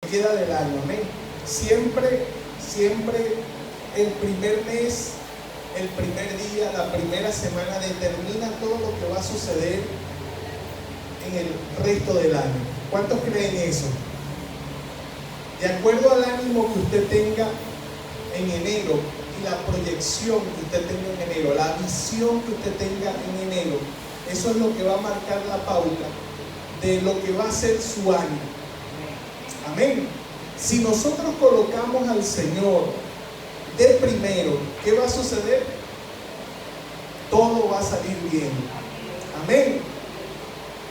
queda del año. Amén. Siempre el primer mes, el primer día, la primera semana determina todo lo que va a suceder en el resto del año. ¿Cuántos creen eso? De acuerdo al ánimo que usted tenga en enero y la proyección que usted tenga en enero, la visión que usted tenga en enero, eso es lo que va a marcar la pauta de lo que va a ser su año. Amén. Si nosotros colocamos al Señor de primero, ¿qué va a suceder? Todo va a salir bien. Amén.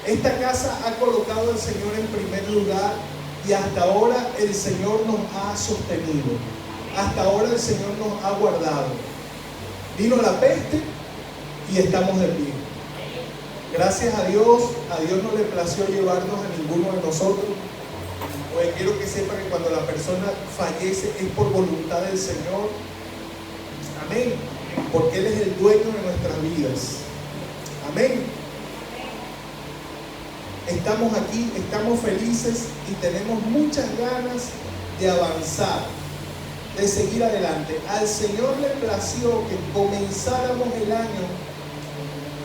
Esta casa ha colocado al Señor en primer lugar y hasta ahora el Señor nos ha sostenido. Hasta ahora el Señor nos ha guardado. Vino la peste y estamos de pie. Gracias a Dios no le plació llevarnos a ninguno de nosotros. Pues quiero que sepa que cuando la persona fallece es por voluntad del Señor. Amén. Porque Él es el dueño de nuestras vidas. Amén. Estamos aquí, estamos felices y tenemos muchas ganas de avanzar, de seguir adelante. Al Señor le plació que comenzáramos el año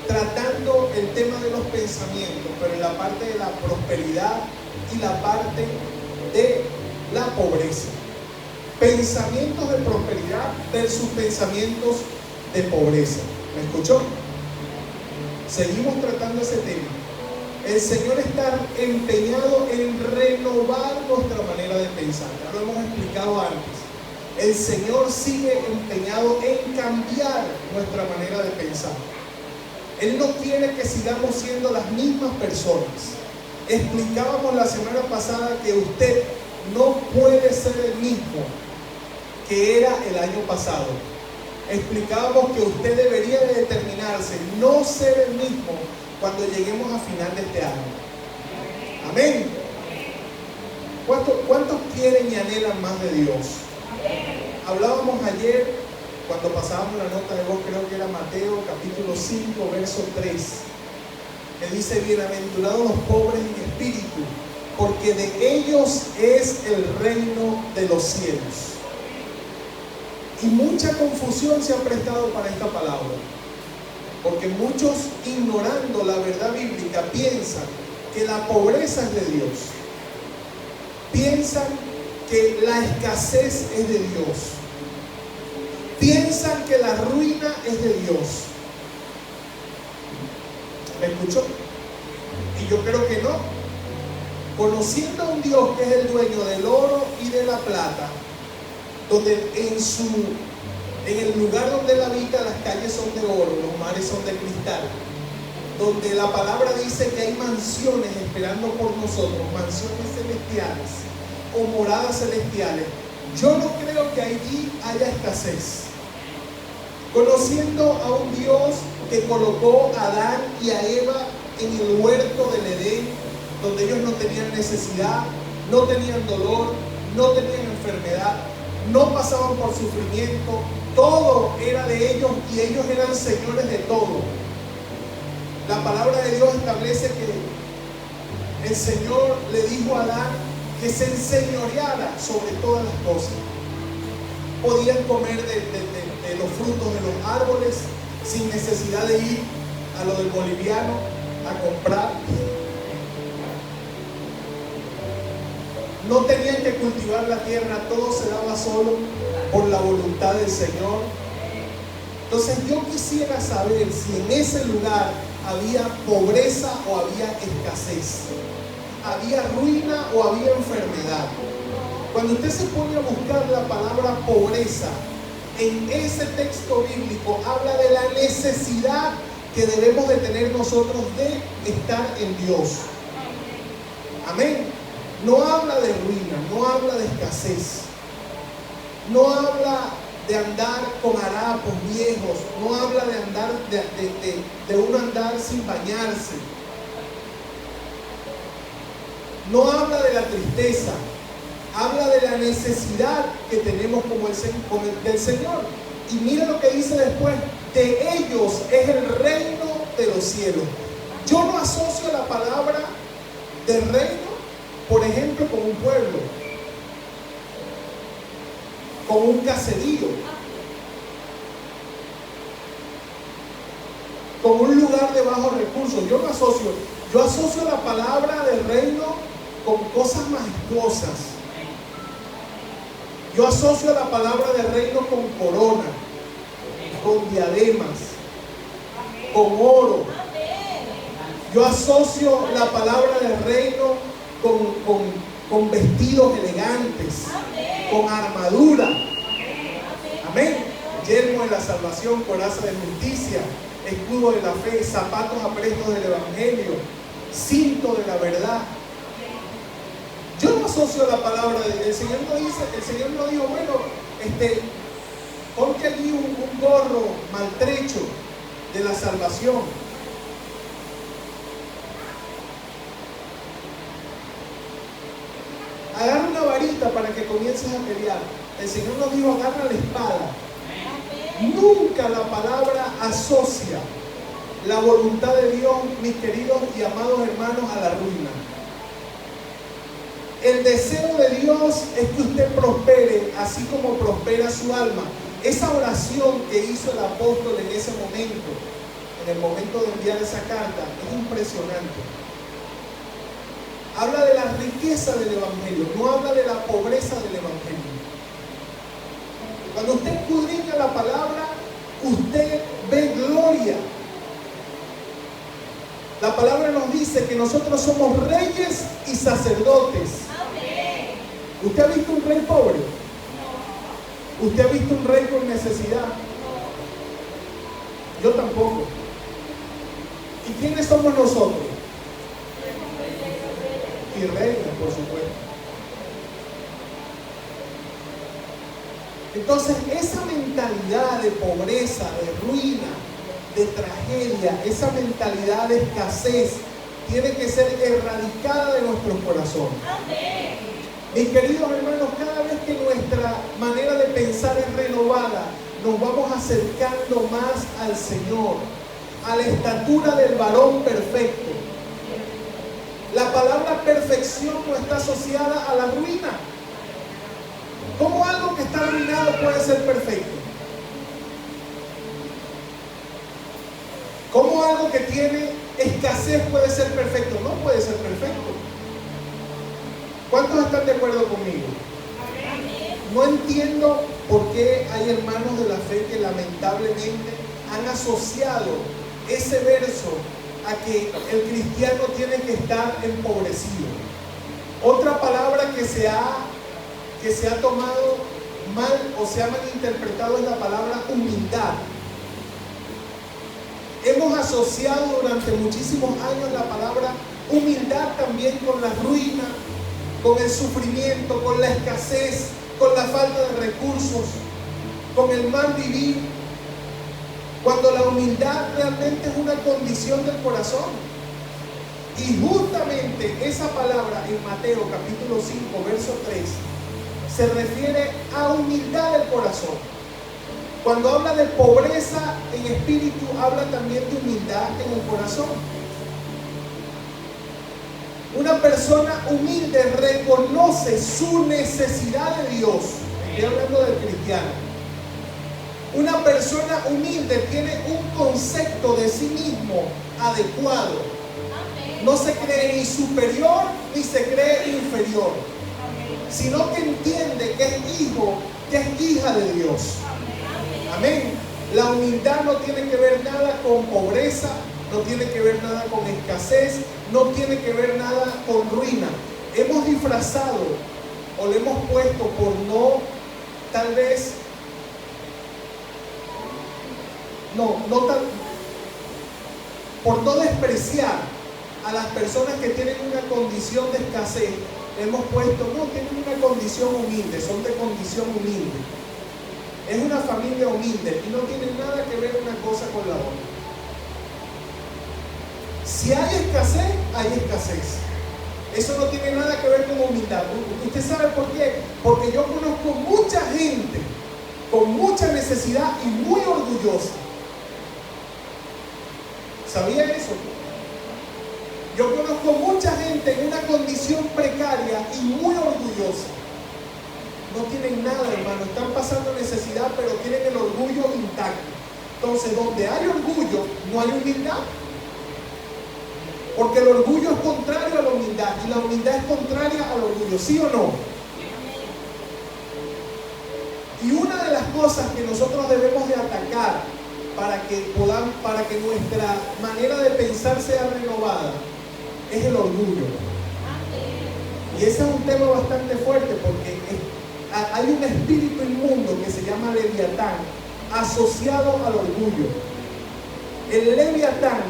tratando el tema de los pensamientos, pero en la parte de la prosperidad y la parte de la pobreza. Pensamientos de prosperidad versus pensamientos de pobreza. ¿Me escuchó? Seguimos tratando ese tema. El Señor está empeñado en renovar nuestra manera de pensar. Ya lo hemos explicado antes. El Señor sigue empeñado en cambiar nuestra manera de pensar. Él no quiere que sigamos siendo las mismas personas. Explicábamos la semana pasada que usted no puede ser el mismo que era el año pasado. Explicábamos que usted debería de determinarse no ser el mismo cuando lleguemos a final de este año. Amén. ¿Cuántos quieren y anhelan más de Dios? Hablábamos ayer, cuando pasábamos la nota de voz, creo que era Mateo capítulo 5, verso 3, que dice: bienaventurados los pobres en espíritu, porque de ellos es el reino de los cielos. Y mucha confusión se ha prestado para esta palabra, porque muchos, ignorando la verdad bíblica, piensan que la pobreza es de Dios, piensan que la escasez es de Dios, piensan que la ruina es de Dios. ¿Me escuchó? Y yo creo que no. Conociendo a un Dios que es el dueño del oro y de la plata, donde en el lugar donde Él habita las calles son de oro, los mares son de cristal, donde la palabra dice que hay mansiones esperando por nosotros, mansiones celestiales o moradas celestiales, yo no creo que allí haya escasez. Conociendo a un Dios que colocó a Adán y a Eva en el huerto del Edén, donde ellos no tenían necesidad, no tenían dolor, no tenían enfermedad, no pasaban por sufrimiento, todo era de ellos y ellos eran señores de todo. La palabra de Dios establece que el Señor le dijo a Adán que se enseñoreara sobre todas las cosas. Podían comer de los frutos de los árboles sin necesidad de ir a lo del boliviano a comprar. No tenían que cultivar la tierra, todo se daba solo por la voluntad del Señor. Entonces yo quisiera saber si en ese lugar había pobreza o había escasez, había ruina o había enfermedad. Cuando usted se pone a buscar la palabra pobreza en ese texto bíblico, habla de la necesidad que debemos de tener nosotros de estar en Dios. Amén. No habla de ruina, no habla de escasez, no habla de andar con harapos viejos, no habla de andar de uno andar sin bañarse, no habla de la tristeza, habla de la necesidad que tenemos del Señor. Y mira lo que dice después: de ellos es el reino de los cielos. Yo no asocio la palabra de reino, por ejemplo, con un pueblo. como un caserío, como un lugar de bajos recursos. Yo asocio la palabra del reino con cosas majestuosas. Yo asocio la palabra del reino con corona, con diademas, con oro. Yo asocio la palabra del reino con vestidos elegantes, con armadura. Amén. Yelmo de la salvación, coraza de justicia, escudo de la fe, zapatos aprestos del evangelio, cinto de la verdad. Yo no asocio la palabra el Señor no dijo, bueno, ponte allí un gorro maltrecho de la salvación. Agarra una varita para que comiences a pelear. El Señor nos dijo, agarra la espada. Nunca la palabra asocia la voluntad de Dios, mis queridos y amados hermanos, a la ruina. El deseo de Dios es que usted prospere así como prospera su alma. Esa oración que hizo el apóstol en ese momento, en el momento de enviar esa carta, es impresionante. Habla de la riqueza del evangelio, no habla de la pobreza del evangelio. Cuando usted escudriña la palabra, usted ve gloria. La palabra nos dice que nosotros somos reyes y sacerdotes. Amén. ¿Usted ha visto un rey pobre? No. ¿Usted ha visto un rey con necesidad? No. Yo tampoco. ¿Y quiénes somos nosotros? Y reinas, por supuesto. Entonces, esa mentalidad de pobreza, de ruina, de tragedia, esa mentalidad de escasez, tiene que ser erradicada de nuestros corazones. Amén. Mis queridos hermanos, cada vez que nuestra manera de pensar es renovada, nos vamos acercando más al Señor, a la estatura del varón perfecto. La palabra perfección no está asociada a la ruina. ¿Cómo algo que está arruinado puede ser perfecto? ¿Cómo algo que tiene escasez puede ser perfecto? No puede ser perfecto. ¿Cuántos están de acuerdo conmigo? No entiendo por qué hay hermanos de la fe que lamentablemente han asociado ese verso a que el cristiano tiene que estar empobrecido. Otra palabra que se ha tomado mal o se ha malinterpretado es la palabra humildad. Hemos asociado durante muchísimos años la palabra humildad también con la ruina, con el sufrimiento, con la escasez, con la falta de recursos, con el mal vivir, cuando la humildad realmente es una condición del corazón. Y justamente esa palabra en Mateo capítulo 5, verso 3, se refiere a humildad del corazón. Cuando habla de pobreza en espíritu, habla también de humildad en el corazón. Una persona humilde reconoce su necesidad de Dios. Estoy hablando del cristiano. Una persona humilde tiene un concepto de sí mismo adecuado. No se cree ni superior ni se cree inferior, sino que entiende que es hijo, que es hija de Dios. Amén. La humildad no tiene que ver nada con pobreza, no tiene que ver nada con escasez, no tiene que ver nada con ruina. Hemos disfrazado o le hemos puesto por no, tal vez, por no despreciar a las personas que tienen una condición de escasez, hemos puesto, no, tienen una condición humilde, son de condición humilde. Es una familia humilde y no tiene nada que ver una cosa con la otra. Si hay escasez, hay escasez. Eso no tiene nada que ver con humildad. ¿Usted sabe por qué? Porque yo conozco mucha gente con mucha necesidad y muy orgullosa. ¿Sabía eso? Yo conozco mucha gente en una condición precaria y muy orgullosa. no tienen nada, hermano, están pasando necesidad, pero tienen el orgullo intacto. Entonces, donde hay orgullo, no hay humildad. Porque el orgullo es contrario a la humildad y la humildad es contraria al orgullo, ¿sí o no? Y una de las cosas que nosotros debemos de atacar para que nuestra manera de pensar sea renovada es el orgullo. Y ese es un tema bastante fuerte porque hay un espíritu inmundo que se llama Leviatán asociado al orgullo. El Leviatán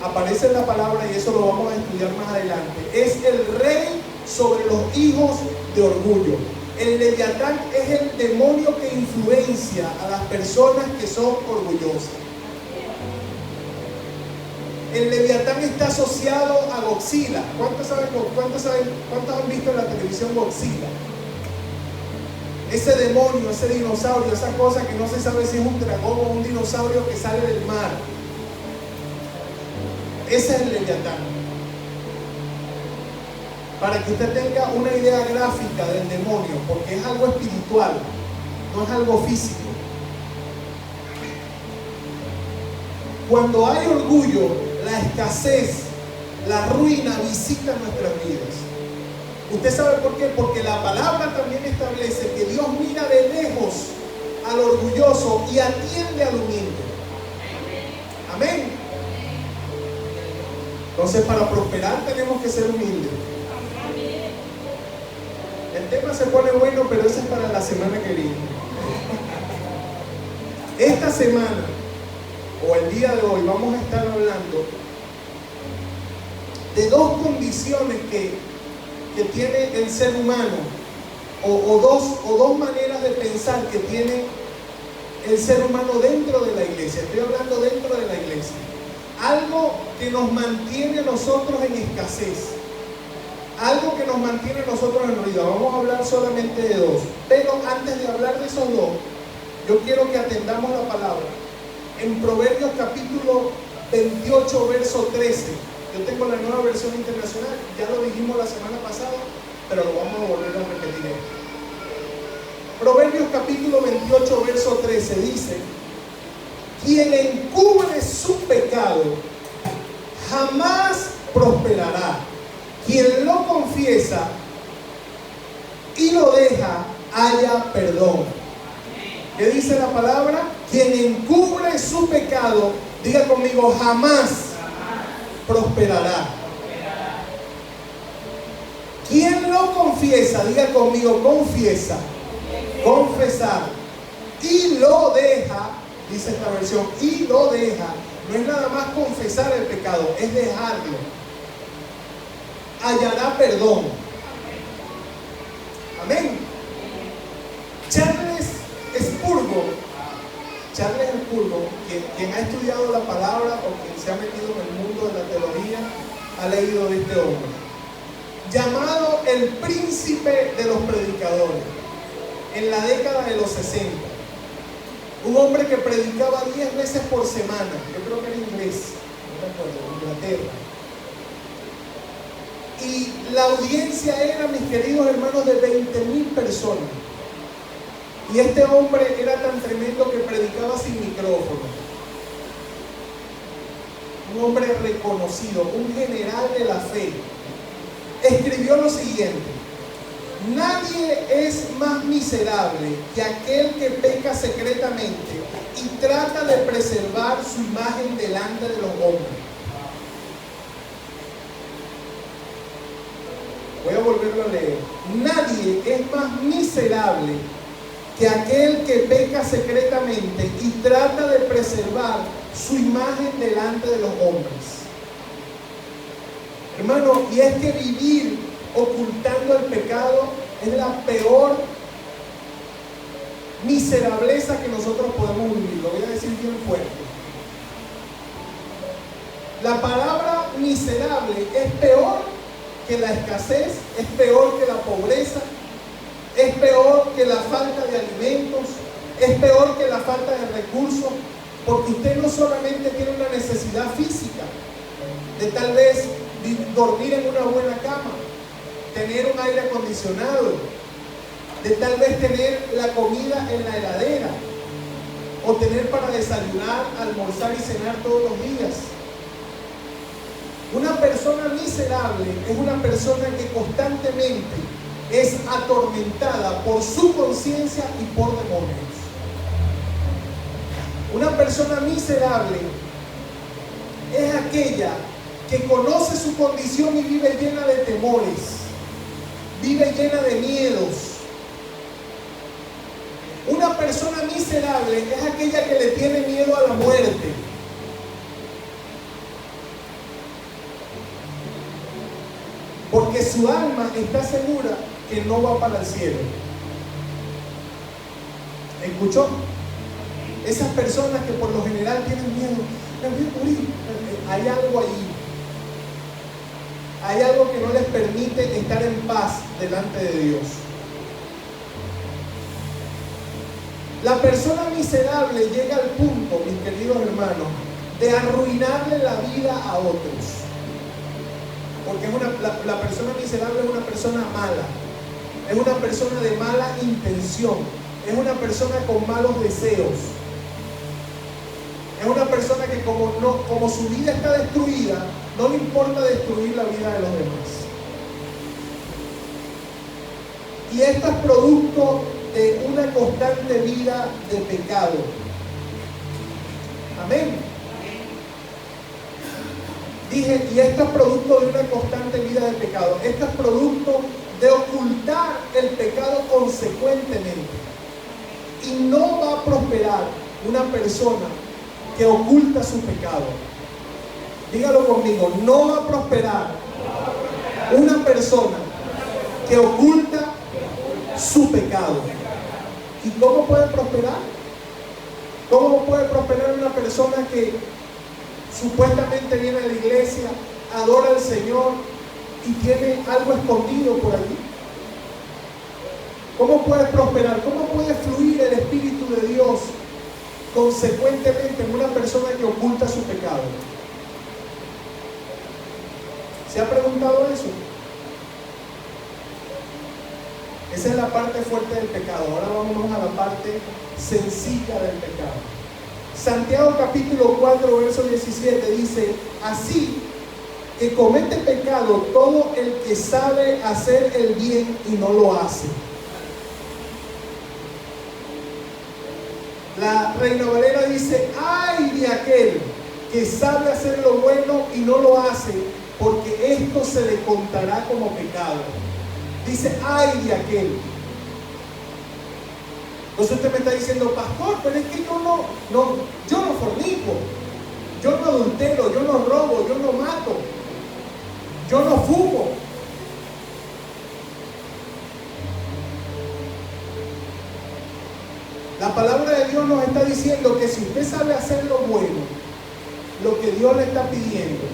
aparece en la palabra y eso lo vamos a estudiar más adelante. Es el rey sobre los hijos de orgullo. El Leviatán es el demonio que influencia a las personas que son orgullosas. El Leviatán está asociado a Godzilla. ¿Cuántos han visto en la televisión Godzilla? Ese demonio, ese dinosaurio, esa cosa que no se sabe si es un dragón o un dinosaurio que sale del mar. Ese es el Leviatán. Para que usted tenga una idea gráfica del demonio, porque es algo espiritual, no es algo físico. Cuando hay orgullo, la escasez, la ruina visita nuestras vidas. ¿Usted sabe por qué? Porque la palabra también establece que Dios mira de lejos al orgulloso y atiende al humilde. Amén. Entonces, para prosperar tenemos que ser humildes. El tema se pone bueno, pero eso es para la semana que viene. Esta semana, o el día de hoy, vamos a estar hablando de dos condiciones que tiene el ser humano, o dos maneras de pensar que tiene el ser humano dentro de la iglesia. Estoy hablando dentro de la iglesia. Algo que nos mantiene a nosotros en escasez. Algo que nos mantiene a nosotros en ruina. Vamos a hablar solamente de dos. Pero antes de hablar de esos dos, yo quiero que atendamos la palabra. En Proverbios capítulo 28, verso 13. Yo tengo la nueva versión internacional. Ya lo dijimos la semana pasada, pero lo vamos a volver a repetir. Proverbios capítulo 28, verso 13 dice: quien encubre su pecado jamás prosperará. Quien lo confiesa y lo deja, haya perdón. ¿Qué dice la palabra? Quien encubre su pecado, diga conmigo, jamás prosperará. Quien lo confiesa, diga conmigo, confiesa, confesar, y lo deja, dice esta versión, y lo deja, no es nada más confesar el pecado, es dejarlo, hallará perdón. Amén. Charles Spurgeon, quien ha estudiado la palabra o quien se ha metido en el mundo de la teología, ha leído de este hombre, llamado el príncipe de los predicadores, en la década de los 60. Un hombre que predicaba 10 veces por semana. Yo creo que era inglés, no recuerdo, Inglaterra. Y la audiencia era, mis queridos hermanos, de 20,000 personas. Y este hombre era tan tremendo que predicaba sin micrófono. Un hombre reconocido, un general de la fe. Escribió lo siguiente: nadie es más miserable que aquel que peca secretamente y trata de preservar su imagen delante de los hombres. Voy a volverlo a leer. Nadie es más miserable que aquel que peca secretamente y trata de preservar su imagen delante de los hombres. Hermano, y es que vivir ocultando el pecado es la peor miserableza que nosotros podemos vivir. Lo voy a decir bien fuerte. La palabra miserable es peor que la escasez, es peor que la pobreza, es peor que la falta de alimentos, es peor que la falta de recursos, porque usted no solamente tiene una necesidad física de tal vez dormir en una buena cama, tener un aire acondicionado, de tal vez tener la comida en la heladera, o tener para desayunar, almorzar y cenar todos los días. Una persona miserable es una persona que constantemente es atormentada por su conciencia y por demonios. Una persona miserable es aquella que conoce su condición y vive llena de temores, vive llena de miedos. Una persona miserable es aquella que le tiene miedo a la muerte. Porque su alma está segura que no va para el cielo. ¿Escuchó? Esas personas que por lo general tienen miedo, me voy a morir. Hay algo allí. Hay algo que no les permite estar en paz delante de Dios. La persona miserable llega al punto, mis queridos hermanos, de arruinarle la vida a otros. Porque la persona miserable es una persona mala, es una persona de mala intención, es una persona con malos deseos, es una persona que como su vida está destruida, no le importa destruir la vida de los demás. Y esto es producto de una constante vida de pecado. Amén. Dije, y esto es producto de una constante vida de pecado. Esto es producto de ocultar el pecado consecuentemente. Y no va a prosperar una persona que oculta su pecado. Dígalo conmigo, no va a prosperar una persona que oculta su pecado. ¿Y cómo puede prosperar? ¿Cómo puede prosperar una persona que supuestamente viene a la iglesia, adora al Señor y tiene algo escondido por allí? ¿Cómo puede prosperar? ¿Cómo puede fluir el Espíritu de Dios consecuentemente en una persona que oculta su pecado? ¿Se ha preguntado eso? Esa es la parte fuerte del pecado. Ahora vamos a la parte sencilla del pecado. Santiago capítulo 4, verso 17 dice: así que comete pecado todo el que sabe hacer el bien y no lo hace. La Reina Valera dice: ay de aquel que sabe hacer lo bueno y no lo hace, porque esto se le contará como pecado. Dice: ay de aquel. Entonces usted me está diciendo: pastor, pero es que yo no fornico, yo no adultero, yo no robo, yo no mato, yo no fumo. La palabra de Dios nos está diciendo que si usted sabe hacer lo bueno, lo que Dios le está pidiendo,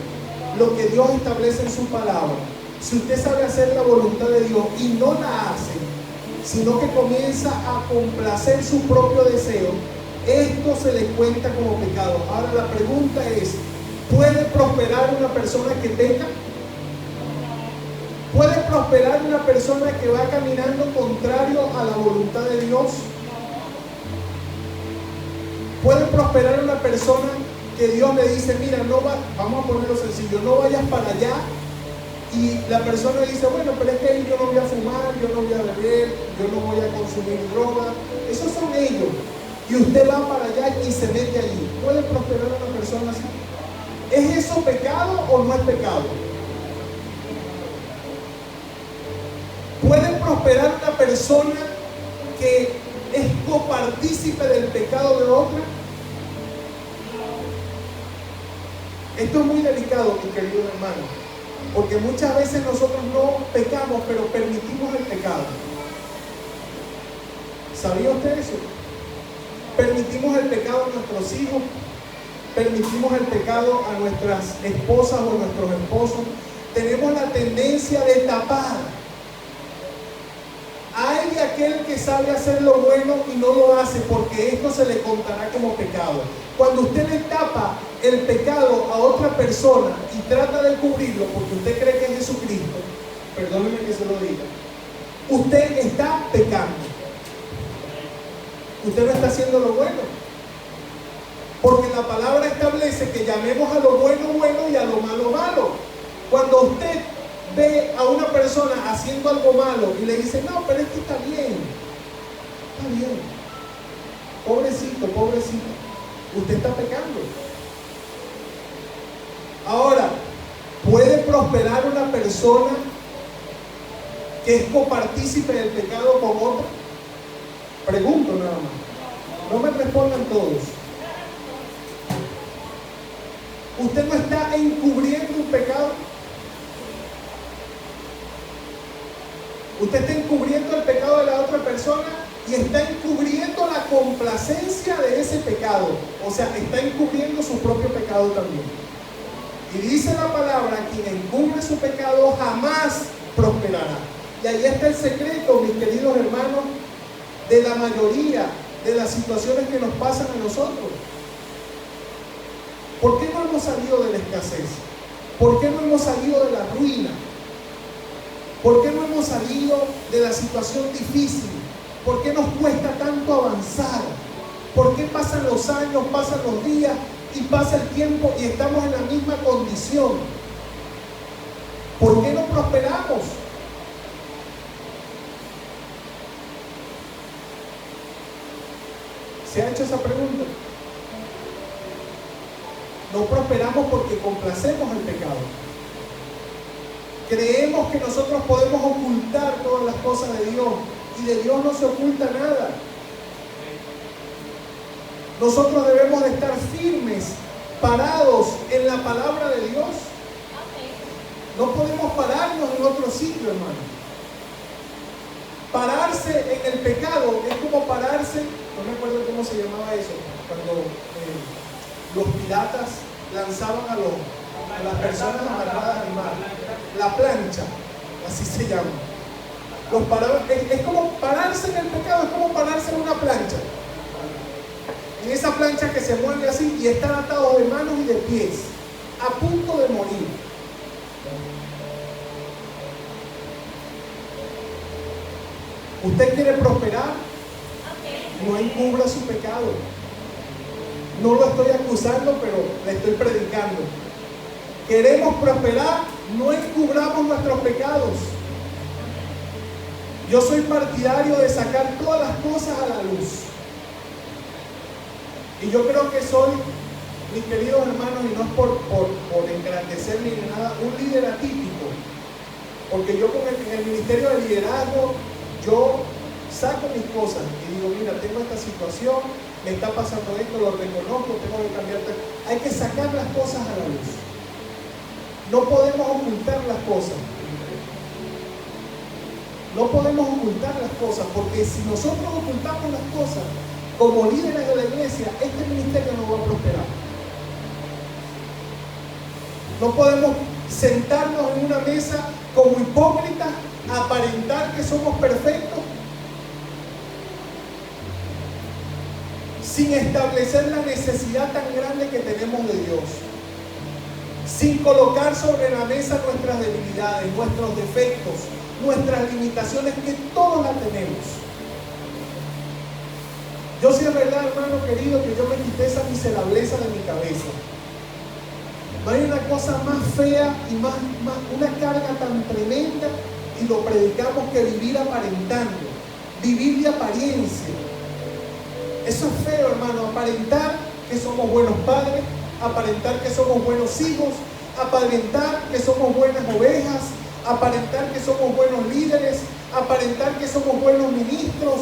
lo que Dios establece en su palabra, si usted sabe hacer la voluntad de Dios y no la hace, sino que comienza a complacer su propio deseo, esto se le cuenta como pecado. Ahora la pregunta es: ¿puede prosperar una persona que peca? ¿Puede prosperar una persona que va caminando contrario a la voluntad de Dios? ¿Puede prosperar una persona que Dios le dice: mira, vamos a ponerlo sencillo, no vayas para allá? Y la persona dice: bueno, pero es que yo no voy a fumar, yo no voy a beber, yo no voy a consumir droga. Esos son ellos. Y usted va para allá y se mete allí. ¿Puede prosperar una persona así? ¿Es eso pecado o no es pecado? ¿Puede prosperar una persona que es copartícipe del pecado de otra? Esto es muy delicado, mi querido hermano, porque muchas veces nosotros no pecamos, pero permitimos el pecado. ¿Sabía usted eso? Permitimos el pecado a nuestros hijos, permitimos el pecado a nuestras esposas o a nuestros esposos. Tenemos la tendencia de tapar. Hay de aquel que sabe hacer lo bueno y no lo hace, porque esto se le contará como pecado. Cuando usted le tapa el pecado a otra persona y trata de cubrirlo porque usted cree que es Jesucristo, perdóneme que se lo diga, usted está pecando. usted no está haciendo lo bueno. Porque la palabra establece que llamemos a lo bueno bueno y a lo malo malo. Cuando usted ve a una persona haciendo algo malo y le dice, no, pero es que está bien, pobrecito, pobrecito, usted está pecando. Ahora, ¿puede prosperar una persona que es copartícipe del pecado con otra? Pregunto nada más, no me respondan todos. ¿Usted no está encubriendo un pecado? Usted está encubriendo el pecado de la otra persona y está encubriendo la complacencia de ese pecado. O sea, está encubriendo su propio pecado también. Y dice la palabra, quien encubre su pecado jamás prosperará. Y ahí está el secreto, mis queridos hermanos, de la mayoría de las situaciones que nos pasan a nosotros. ¿Por qué no hemos salido de la escasez? ¿Por qué no hemos salido de la ruina? ¿Por qué no hemos salido de la situación difícil? ¿Por qué nos cuesta tanto avanzar? ¿Por qué pasan los años, pasan los días y pasa el tiempo y estamos en la misma condición? ¿Por qué no prosperamos? ¿Se ha hecho esa pregunta? No prosperamos porque complacemos el pecado. Creemos que nosotros podemos ocultar todas las cosas de Dios y de Dios no se oculta nada. Nosotros debemos de estar firmes, parados en la palabra de Dios. No podemos pararnos en otro sitio, hermano. Pararse en el pecado es como pararse, no me acuerdo cómo se llamaba eso, cuando los piratas lanzaban a las personas amarradas al mar. La plancha, así se llama. Es como pararse en el pecado, es como pararse en una plancha. En esa plancha que se mueve así y están atados de manos y de pies, a punto de morir. ¿Usted quiere prosperar? No encubra su pecado. No lo estoy acusando, pero le estoy predicando. Queremos prosperar, no encubramos nuestros pecados. Yo soy partidario de sacar todas las cosas a la luz. Y yo creo que soy, mis queridos hermanos, y no es por engrandecer ni nada, un líder atípico. Porque yo en el ministerio de liderazgo, yo saco mis cosas y digo, mira, tengo esta situación, me está pasando esto, lo reconozco, tengo que cambiar. Hay que sacar las cosas a la luz. No podemos ocultar las cosas. No podemos ocultar las cosas, porque si nosotros ocultamos las cosas, como líderes de la iglesia, este ministerio no va a prosperar. No podemos sentarnos en una mesa como hipócritas, aparentar que somos perfectos, sin establecer la necesidad tan grande que tenemos de Dios, sin colocar sobre la mesa nuestras debilidades, nuestros defectos, nuestras limitaciones, que todos las tenemos. Yo sí es verdad, hermano querido, que yo me quité esa miserableza de mi cabeza. No hay una cosa más fea y más una carga tan tremenda, y lo predicamos, que vivir aparentando, vivir de apariencia. Eso es feo, hermano, aparentar que somos buenos padres, aparentar que somos buenos hijos, aparentar que somos buenas ovejas, aparentar que somos buenos líderes, aparentar que somos buenos ministros.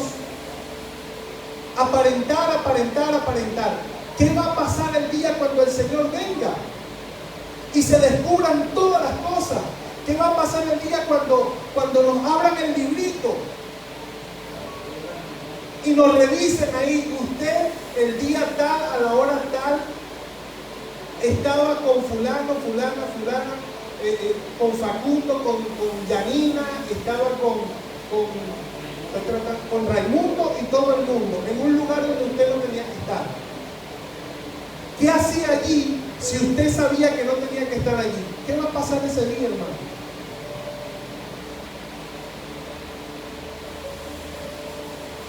Aparentar, aparentar, aparentar. ¿Qué va a pasar el día cuando el Señor venga y se descubran todas las cosas? ¿Qué va a pasar el día cuando nos abran el librito y nos revisen ahí? Usted el día tal, a la hora tal, estaba con fulano, fulana, fulana, con Facundo, con Yanina, estaba con Raimundo y todo el mundo, en un lugar donde usted no tenía que estar. ¿Qué hacía allí si usted sabía que no tenía que estar allí? ¿Qué va a pasar ese día, hermano?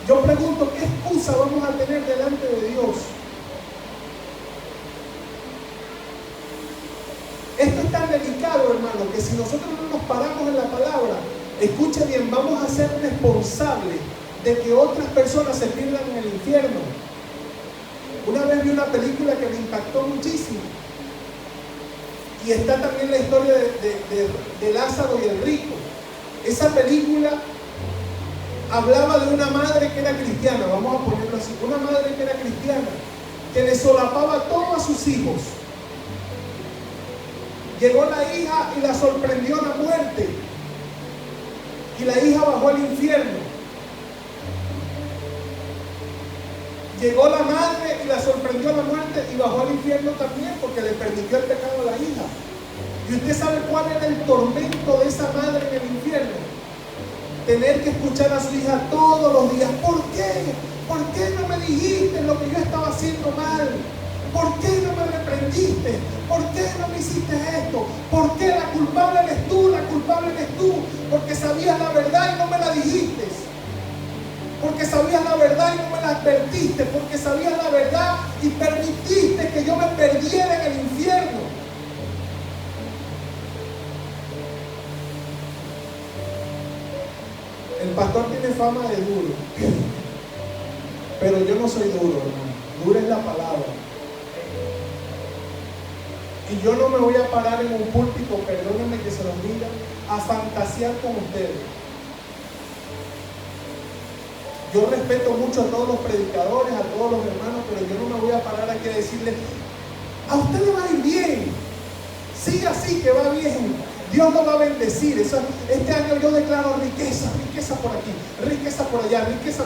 Yo pregunto, ¿qué qué excusa vamos a tener delante de Dios? Esto es tan delicado, hermano, que si nosotros no nos paramos en la palabra, escuche bien, vamos a ser responsables de que otras personas se pierdan en el infierno. Una vez vi una película que me impactó muchísimo. Y está también la historia de Lázaro y el rico. Esa película hablaba de una madre que era cristiana, vamos a ponerlo así, una madre que era cristiana, que le solapaba todo a sus hijos. Llegó la hija y la sorprendió la muerte. Y la hija bajó al infierno. Llegó la madre y la sorprendió la muerte y bajó al infierno también porque le permitió el pecado a la hija. ¿Y usted sabe cuál era el tormento de esa madre en el infierno? Tener que escuchar a su hija todos los días. ¿Por qué? ¿Por qué no me dijiste lo que yo estaba haciendo mal? ¿Por qué no me reprendiste? ¿Por qué no me hiciste esto? ¿Por qué la culpable eres tú? La culpable eres tú. Porque sabías la verdad y no me la dijiste. Porque sabías la verdad y no me la advertiste. Porque sabías la verdad y permitiste que yo me perdiera en el infierno. El pastor tiene fama de duro. Pero yo no soy duro, hermano. Dura es la palabra. Y yo no me voy a parar en un púlpito, perdónenme que se los diga, a fantasear con ustedes. Yo respeto mucho a todos los predicadores, a todos los hermanos, pero yo no me voy a parar aquí a decirles, a usted le va a ir bien. Siga así que va bien. Dios lo va a bendecir. Este año yo declaro riqueza, riqueza por aquí, riqueza por allá, riqueza.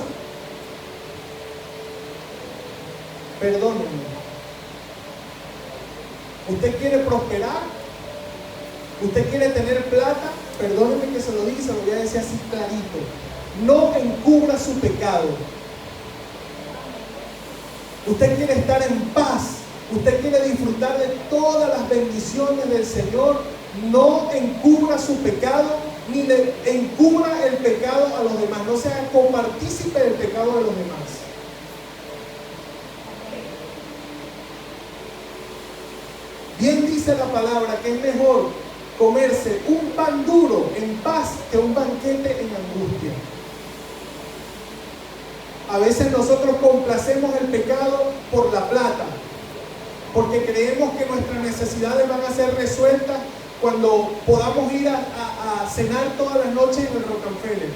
Perdónenme. ¿Usted quiere prosperar? ¿Usted quiere tener plata? Perdónenme que se lo diga y se lo voy a decir así clarito. No encubra su pecado. Usted quiere estar en paz. Usted quiere disfrutar de todas las bendiciones del Señor. No encubra su pecado, ni le encubra el pecado a los demás. No sea copartícipe del pecado de los demás. Bien dice la palabra que es mejor comerse un pan duro en paz que un banquete en angustia. A veces nosotros complacemos el pecado por la plata, porque creemos que nuestras necesidades van a ser resueltas cuando podamos ir a cenar todas las noches en el Rockefeller.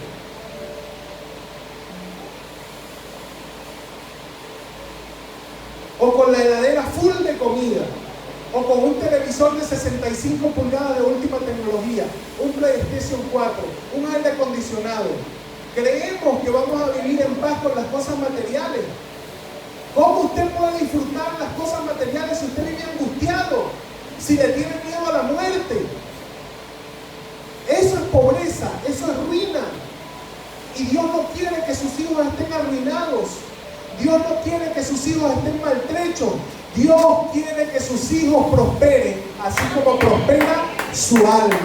O con la heladera full de comida. O con un televisor de 65 pulgadas de última tecnología, un PlayStation 4, un aire acondicionado. Creemos que vamos a vivir en paz con las cosas materiales. ¿Cómo usted puede disfrutar las cosas materiales si usted vive angustiado? Si le tiene miedo a la muerte. Eso es pobreza, eso es ruina. Y Dios no quiere que sus hijos estén arruinados. Dios no quiere que sus hijos estén maltrechos. Dios quiere que sus hijos prosperen, así como prospera su alma.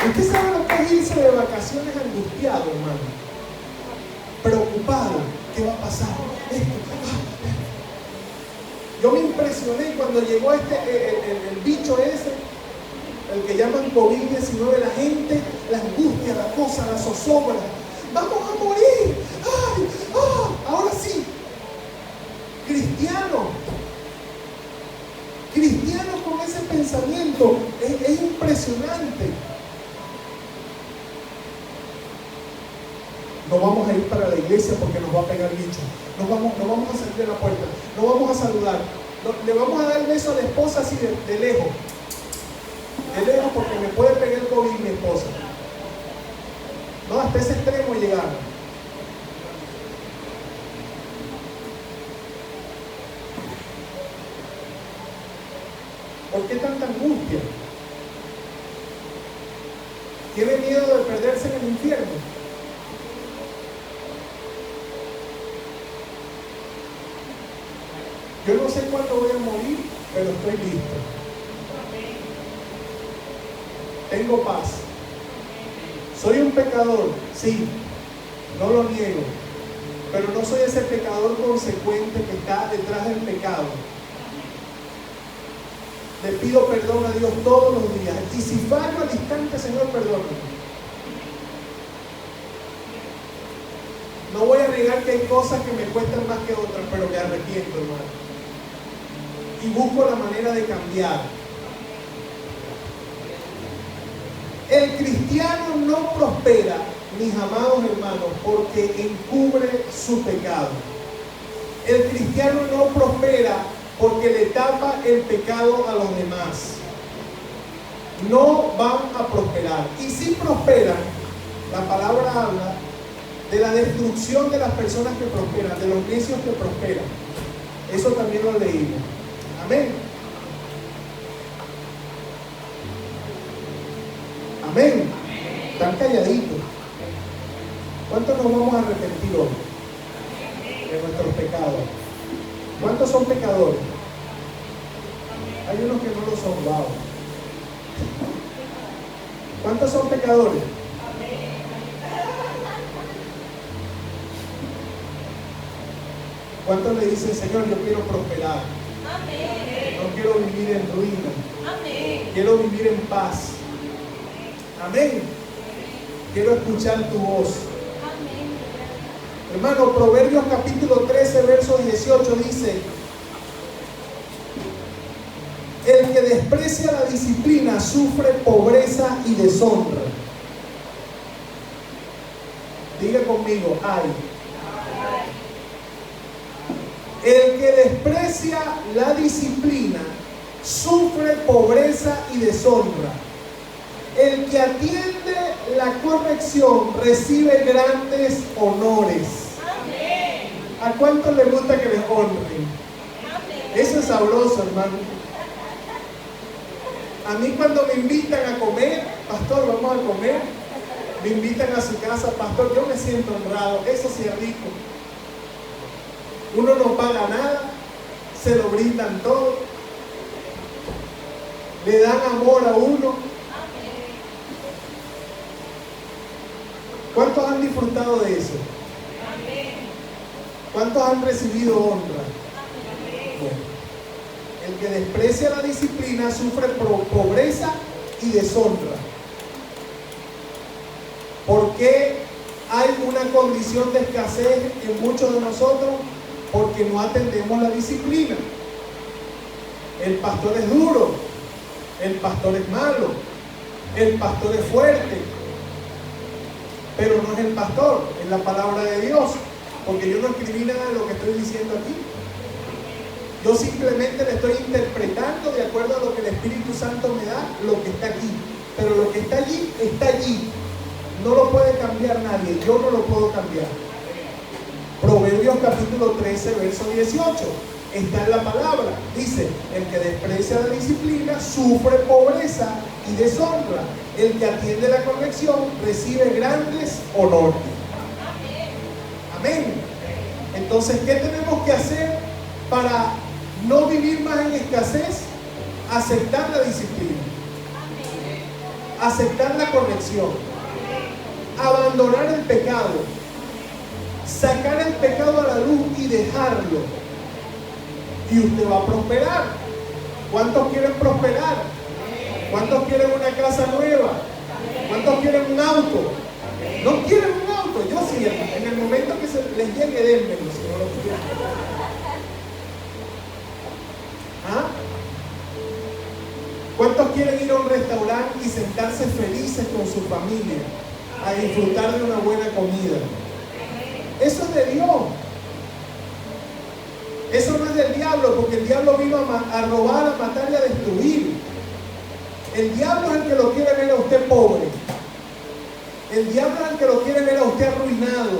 Usted sabe lo que es irse de vacaciones angustiado, hermano. Preocupado, ¿qué va a pasar? Yo me impresioné cuando llegó el bicho ese, el que llaman COVID-19, la gente, la angustia, la cosa, la zozobra. Vamos a morir. ¡Ay! ¡Ah! Ahora sí. Cristiano con ese pensamiento es impresionante. No vamos a ir para la iglesia porque nos va a pegar bicho. No vamos a salir de la puerta. No vamos a saludar. Le vamos a dar el beso a la esposa así de lejos. De lejos porque me puede pegar el COVID mi esposa. No, hasta ese extremo llegaron. ¿Por qué tanta angustia? ¿Tiene miedo de perderse en el infierno? Yo no sé cuándo voy a morir, pero estoy listo. Tengo paz. Soy un pecador, sí, no lo niego, pero no soy ese pecador consecuente que está detrás del pecado. Le pido perdón a Dios todos los días, y si fallo al instante, Señor, perdóname. No voy a negar que hay cosas que me cuestan más que otras, pero me arrepiento, hermano. Y busco la manera de cambiar. El cristiano no prospera, mis amados hermanos, porque encubre su pecado. El cristiano no prospera porque le tapa el pecado a los demás. No van a prosperar. Y si prosperan, la palabra habla de la destrucción de las personas que prosperan, de los necios que prosperan. Eso también lo leímos. Amén. Amén. Están calladitos. ¿Cuántos nos vamos a arrepentir hoy de nuestros pecados? ¿Cuántos son pecadores? Hay unos que no lo son. Wow. ¿Cuántos son pecadores? ¿Cuántos le dicen, Señor, yo quiero prosperar? No quiero vivir en ruina. Quiero vivir en paz. Amén. Quiero escuchar tu voz. Hermano, Proverbios capítulo 13, verso 18 dice: el que desprecia la disciplina sufre pobreza y deshonra. Diga conmigo, ay. El que desprecia la disciplina sufre pobreza y deshonra. El que atiende la corrección recibe grandes honores. Amén. ¿A cuántos les gusta que les honren? Eso es sabroso, hermano. A mí cuando me invitan a comer, pastor, vamos a comer, me invitan a su casa, pastor, yo me siento honrado. Eso sí es rico. Uno no paga nada, se lo brindan todo, le dan amor a uno. ¿Cuántos han disfrutado de eso? ¿Cuántos han recibido honra? Bueno, el que desprecia la disciplina sufre pobreza y deshonra. ¿Por qué hay una condición de escasez en muchos de nosotros? Porque no atendemos la disciplina. El pastor es duro, el pastor es malo, el pastor es fuerte, pero no es el pastor, es la palabra de Dios, porque yo no escribí nada de lo que estoy diciendo aquí. Yo simplemente le estoy interpretando de acuerdo a lo que el Espíritu Santo me da, lo que está aquí. Pero lo que está allí, no lo puede cambiar nadie, yo no lo puedo cambiar. Proverbios capítulo 13, verso 18, está en la palabra, dice: el que desprecia la disciplina sufre pobreza y deshonra. El que atiende la corrección recibe grandes honores. Amén. Entonces, ¿qué tenemos que hacer para no vivir más en escasez? Aceptar la disciplina, aceptar la corrección, abandonar el pecado, sacar el pecado a la luz y dejarlo, y usted va a prosperar. ¿Cuántos quieren prosperar? ¿Cuántos quieren una casa nueva? ¿Cuántos quieren un auto? ¿No quieren un auto? Yo sí, en el momento que se les llegue, dénmelo, si no lo quieren. ¿Ah? ¿Cuántos quieren ir a un restaurante y sentarse felices con su familia a disfrutar de una buena comida? Eso es de Dios. Eso no es del diablo, porque el diablo vino a robar, a matar y a destruir. El diablo es el que lo quiere ver a usted pobre. El diablo es el que lo quiere ver a usted arruinado.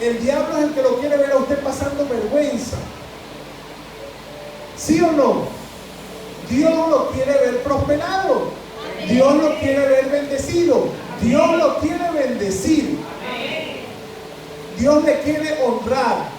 El diablo es el que lo quiere ver a usted pasando vergüenza. ¿Sí o no? Dios lo quiere ver prosperado. Dios lo quiere ver bendecido. Dios lo quiere bendecir. Dios le quiere honrar.